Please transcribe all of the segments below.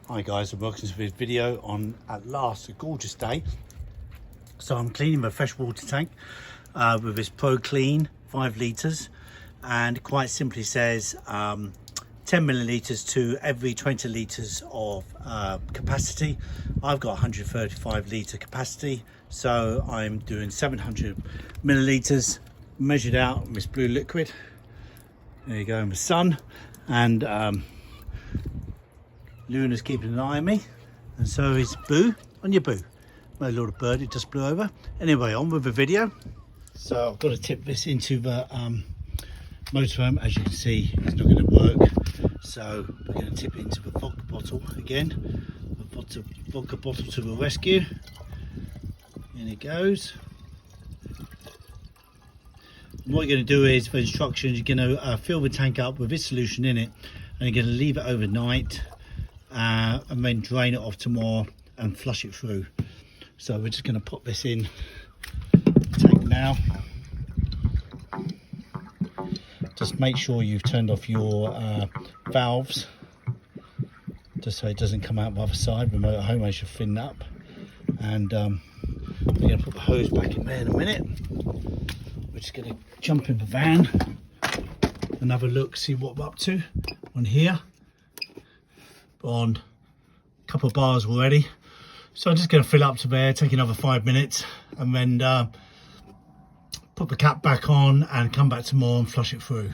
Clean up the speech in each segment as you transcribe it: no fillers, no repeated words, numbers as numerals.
Hi guys, and welcome to this video on, at last, a gorgeous day. So I'm cleaning my freshwater tank with this Pro Clean 5 litres, and quite simply says 10 millilitres to every 20 litres of capacity. I've got 135 litre capacity, so I'm doing 700 millilitres measured out in this blue liquid. There you go, in the sun, and Luna's keeping an eye on me, and so is Boo. On your Boo, my little bird, it just blew over. Anyway, on with the video. So I've got to tip this into the motorhome. As you can see, it's not going to work, so we're going to tip it into the vodka bottle again. The vodka bottle to the rescue. In it goes. And what you're going to do is, for instructions, you're going to fill the tank up with this solution in it, and you're going to leave it overnight. And then drain it off tomorrow and flush it through. So we're just going to put this in the tank now. Just make sure you've turned off your valves, just so it doesn't come out the other side. The motorhome should thin up, and we're going to put the hose back in there in a minute. We're just going to jump in the van and have a look, see what we're up to on here. On a couple of bars already, so I'm just going to fill up to there, take another 5 minutes, and then put the cap back on and come back tomorrow and flush it through.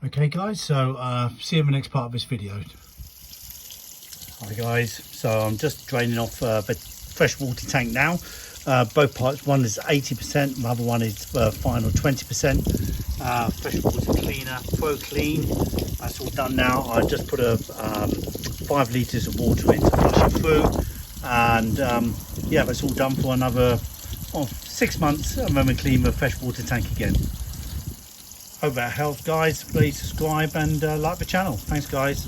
Okay guys, so see you in the next part of this video. Hi guys, so I'm just draining off the freshwater tank now. Both parts, one is 80%, the other one is final 20%. Freshwater cleaner, Pro Clean, that's all done now. I just put a 5 litres of water in to flush it through, and yeah, that's all done for another 6 months, and then we clean the freshwater tank again. Hope that helps guys. Please subscribe and like the channel. Thanks guys.